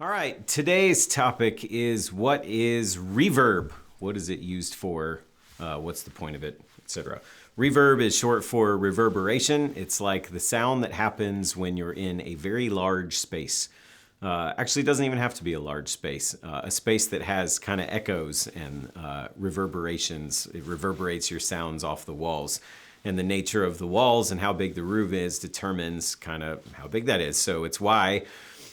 All right, today's topic is what is reverb? What is it used for? What's the point of it, etc. Reverb is short for reverberation. It's like the sound that happens when you're in a very large space. Actually, it doesn't even have to be a large space. A space that has kind of echoes and reverberations. It reverberates your sounds off the walls. And the nature of the walls and how big the room is determines kind of how big that is. So it's why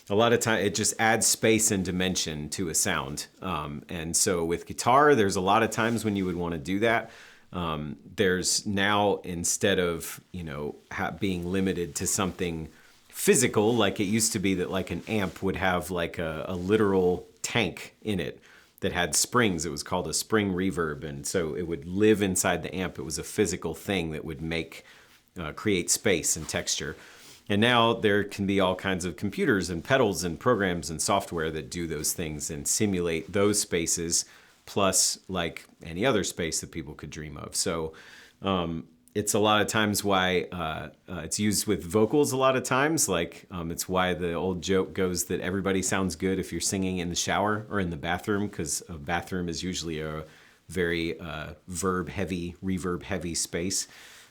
a lot of time it just adds space and dimension to a sound. And so with guitar, there's a lot of times when you would want to do that. There's now, instead of, being limited to something physical, like it used to be that like an amp would have like a literal tank in it that had springs. It was called a spring reverb. And so it would live inside the amp. It was a physical thing that would create space and texture. And now there can be all kinds of computers and pedals and programs and software that do those things and simulate those spaces, plus like any other space that people could dream of. So it's a lot of times why it's used with vocals a lot of times. It's why the old joke goes that everybody sounds good if you're singing in the shower or in the bathroom, because a bathroom is usually a very reverb heavy space.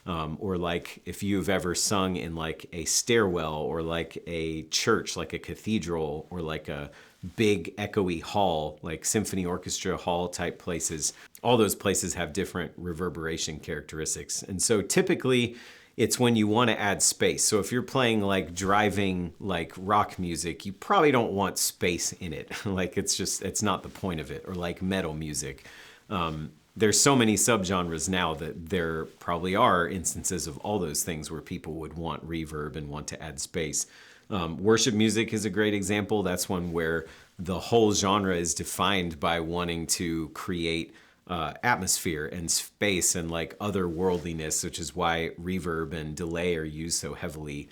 Or like if you've ever sung in like a stairwell or like a church, like a cathedral, or like a big echoey hall, like symphony orchestra hall type places, all those places have different reverberation characteristics. And so typically it's when you want to add space. So if you're playing like driving like rock music, you probably don't want space in it. Like it's not the point of it. Or like metal music. There's so many subgenres now that there probably are instances of all those things where people would want reverb and want to add space. Worship music is a great example. That's one where the whole genre is defined by wanting to create atmosphere and space and like otherworldliness, which is why reverb and delay are used so heavily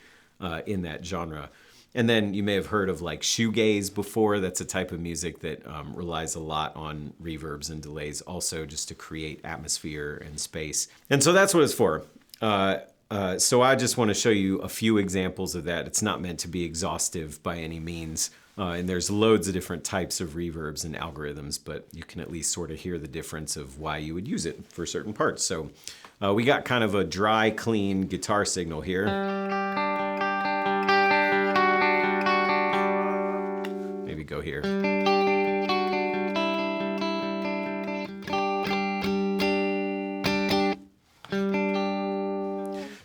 in that genre. And then you may have heard of like shoegaze before. That's a type of music that relies a lot on reverbs and delays also, just to create atmosphere and space. And so that's what it's for. So I just want to show you a few examples of that. It's not meant to be exhaustive by any means. And there's loads of different types of reverbs and algorithms, but you can at least sort of hear the difference of why you would use it for certain parts. So we got kind of a dry, clean guitar signal here. Maybe go here.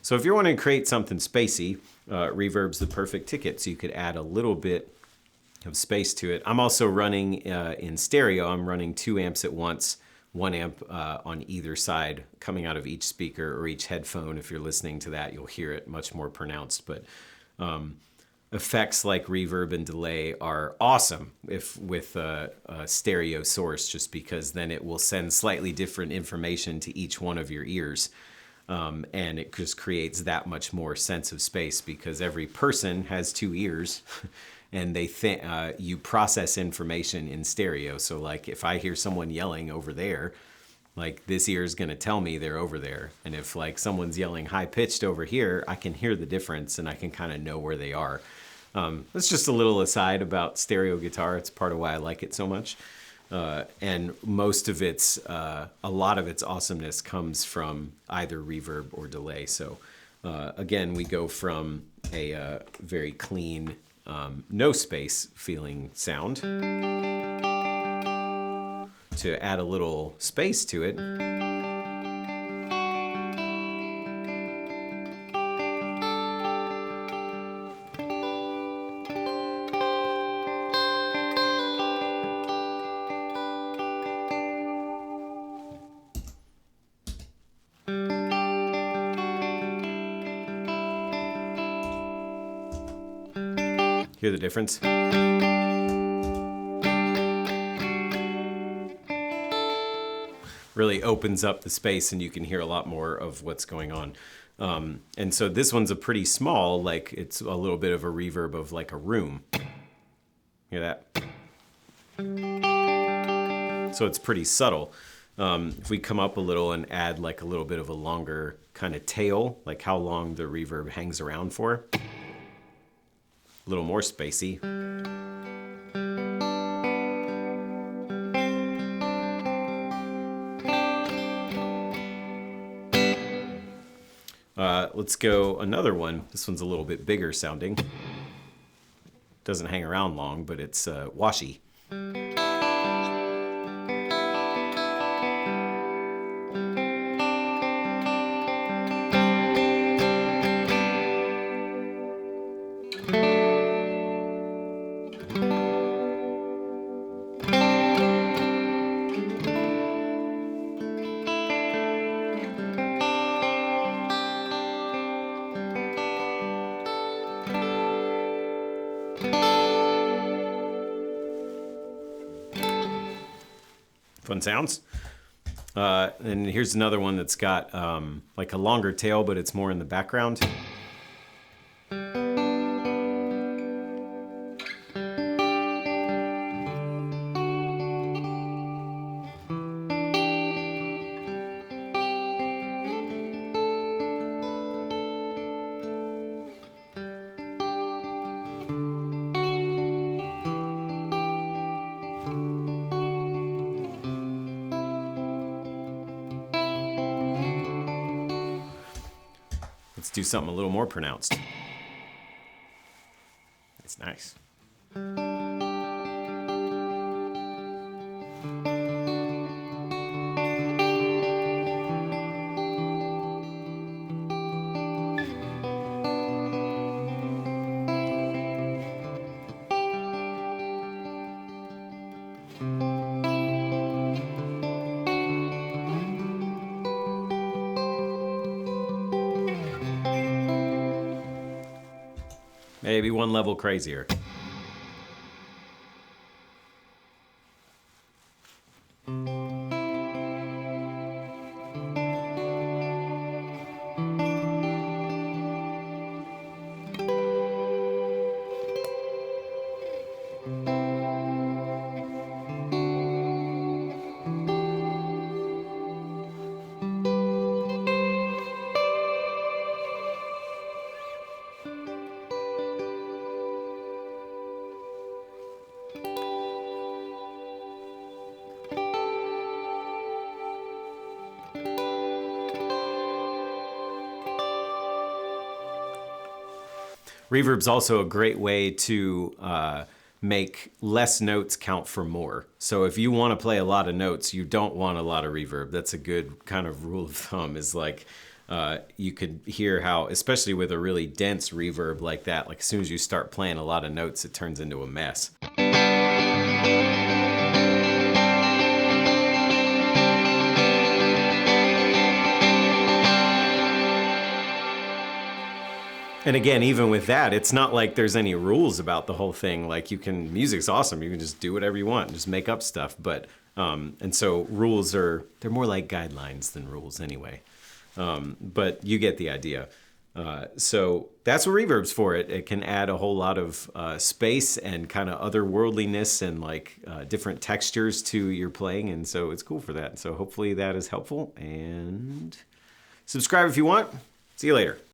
So if you're wanting to create something spacey, reverb's the perfect ticket. So you could add a little bit of space to it. I'm also running in stereo. I'm running 2 amps at once, 1 amp on either side coming out of each speaker or each headphone. If you're listening to that, you'll hear it much more pronounced. But effects like reverb and delay are awesome if with a stereo source, just because then it will send slightly different information to each one of your ears. And it just creates that much more sense of space, because every person has 2 ears and they think you process information in stereo. So like if I hear someone yelling over there, like this ear is going to tell me they're over there. And if like someone's yelling high pitched over here, I can hear the difference and I can kind of know where they are. That's just a little aside about stereo guitar. It's part of why I like it so much. And most of a lot of its awesomeness comes from either reverb or delay. So again, we go from a very clean, no space feeling sound to add a little space to it. Hear the difference? Really opens up the space and you can hear a lot more of what's going on. And so this one's a pretty small, like it's a little bit of a reverb of like a room. Hear that? So it's pretty subtle. If we come up a little and add like a little bit of a longer kind of tail, like how long the reverb hangs around for, a little more spacey. Let's go another one. This one's a little bit bigger sounding. Doesn't hang around long, but it's washy. Fun sounds. And here's another one that's got like a longer tail, but it's more in the background. Let's do something a little more pronounced. It's nice. Maybe one level crazier. Reverb's also a great way to make less notes count for more. So if you want to play a lot of notes, you don't want a lot of reverb. That's a good kind of rule of thumb, is like you could hear how, especially with a really dense reverb like that, like as soon as you start playing a lot of notes, it turns into a mess. And again, even with that, it's not like there's any rules about the whole thing. Like music's awesome. You can just do whatever you want, just make up stuff. But, and so rules they're more like guidelines than rules anyway. But you get the idea. So that's what reverb's for. It can add a whole lot of space and kind of otherworldliness and like different textures to your playing. And so it's cool for that. So hopefully that is helpful. And subscribe if you want. See you later.